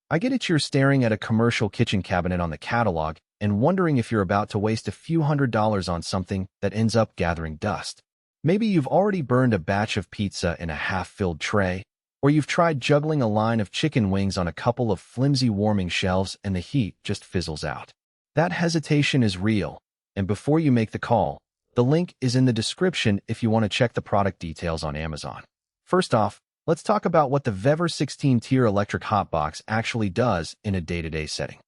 I get it, you're staring at a commercial kitchen cabinet on the catalog and wondering if you're about to waste a few $100s on something that ends up gathering dust. Maybe you've already burned a batch of pizza in a half-filled tray, or you've tried juggling a line of chicken wings on a couple of flimsy warming shelves and the heat just fizzles out. That hesitation is real, and before you make the call, the link is in the description if you want to check the product details on Amazon. First off, let's talk about what the VEVOR 16-tier electric hotbox actually does in a day-to-day setting.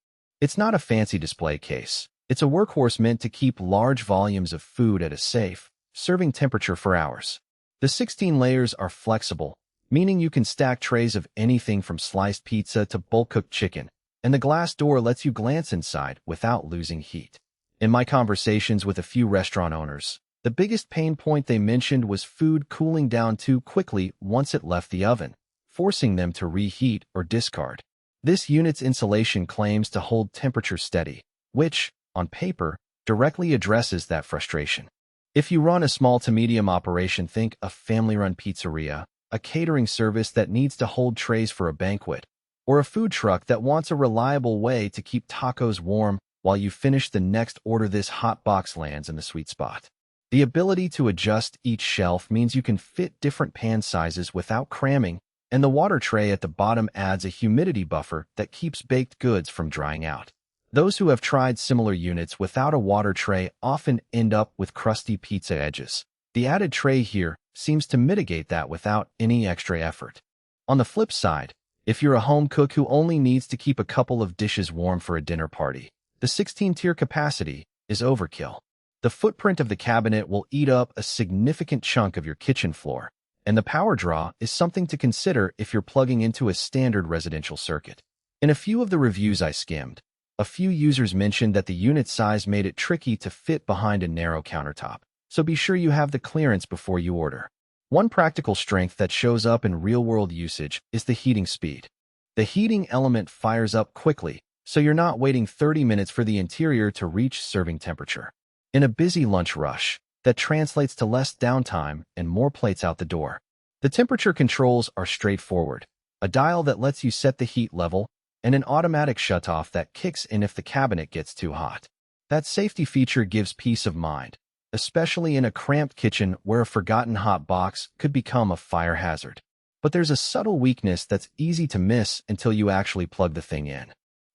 It's not a fancy display case. It's a workhorse meant to keep large volumes of food at a safe, serving temperature for hours. The 16 layers are flexible, meaning you can stack trays of anything from sliced pizza to bulk-cooked chicken, and the glass door lets you glance inside without losing heat. In my conversations with a few restaurant owners, the biggest pain point they mentioned was food cooling down too quickly once it left the oven, forcing them to reheat or discard. This unit's insulation claims to hold temperature steady, which, on paper, directly addresses that frustration. If you run a small to medium operation, think a family-run pizzeria, a catering service that needs to hold trays for a banquet, or a food truck that wants a reliable way to keep tacos warm while you finish the next order, this hot box lands in the sweet spot. The ability to adjust each shelf means you can fit different pan sizes without cramming, and the water tray at the bottom adds a humidity buffer that keeps baked goods from drying out. Those who have tried similar units without a water tray often end up with crusty pizza edges. The added tray here seems to mitigate that without any extra effort. On the flip side, if you're a home cook who only needs to keep a couple of dishes warm for a dinner party, the 16-tier capacity is overkill. The footprint of the cabinet will eat up a significant chunk of your kitchen floor, and the power draw is something to consider if you're plugging into a standard residential circuit. In a few of the reviews I skimmed, a few users mentioned that the unit size made it tricky to fit behind a narrow countertop, so be sure you have the clearance before you order. One practical strength that shows up in real-world usage is the heating speed. The heating element fires up quickly, so you're not waiting 30 minutes for the interior to reach serving temperature. In a busy lunch rush, that translates to less downtime and more plates out the door. The temperature controls are straightforward: a dial that lets you set the heat level, and an automatic shutoff that kicks in if the cabinet gets too hot. That safety feature gives peace of mind, especially in a cramped kitchen where a forgotten hot box could become a fire hazard. But there's a subtle weakness that's easy to miss until you actually plug the thing in.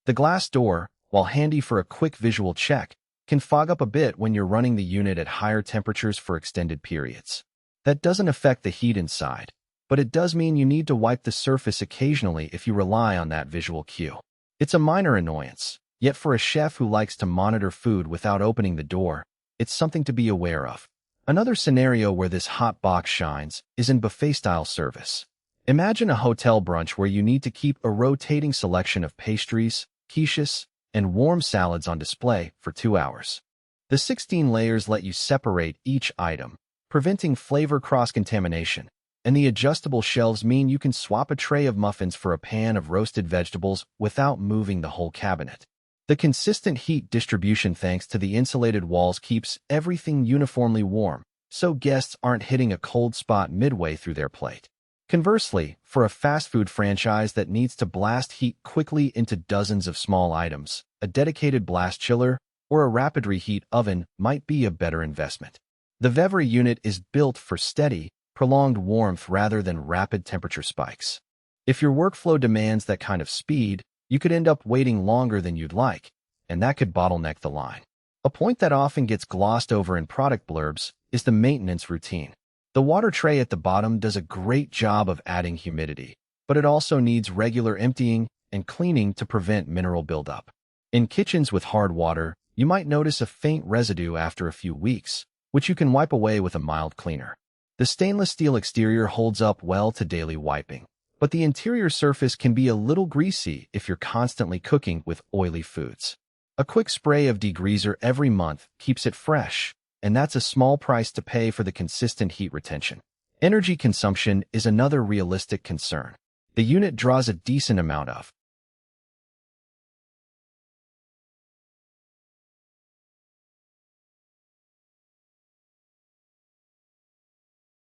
The glass door, while handy for a quick visual check, can fog up a bit when you're running the unit at higher temperatures for extended periods. That doesn't affect the heat inside, but it does mean you need to wipe the surface occasionally if you rely on that visual cue. It's a minor annoyance, yet for a chef who likes to monitor food without opening the door, it's something to be aware of. Another scenario where this hot box shines is in buffet-style service. Imagine a hotel brunch where you need to keep a rotating selection of pastries, quiches, and warm salads on display for 2 hours. The 16 layers let you separate each item, preventing flavor cross-contamination, and the adjustable shelves mean you can swap a tray of muffins for a pan of roasted vegetables without moving the whole cabinet. The consistent heat distribution thanks to the insulated walls keeps everything uniformly warm, so guests aren't hitting a cold spot midway through their plate. Conversely, for a fast food franchise that needs to blast heat quickly into dozens of small items, a dedicated blast chiller or a rapid reheat oven might be a better investment. The VEVOR unit is built for steady, prolonged warmth rather than rapid temperature spikes. If your workflow demands that kind of speed, you could end up waiting longer than you'd like, and that could bottleneck the line. A point that often gets glossed over in product blurbs is the maintenance routine. The water tray at the bottom does a great job of adding humidity, but it also needs regular emptying and cleaning to prevent mineral buildup. In kitchens with hard water, you might notice a faint residue after a few weeks, which you can wipe away with a mild cleaner. The stainless steel exterior holds up well to daily wiping, but the interior surface can be a little greasy if you're constantly cooking with oily foods. A quick spray of degreaser every month keeps it fresh, and that's a small price to pay for the consistent heat retention. Energy consumption is another realistic concern. The unit draws a decent amount of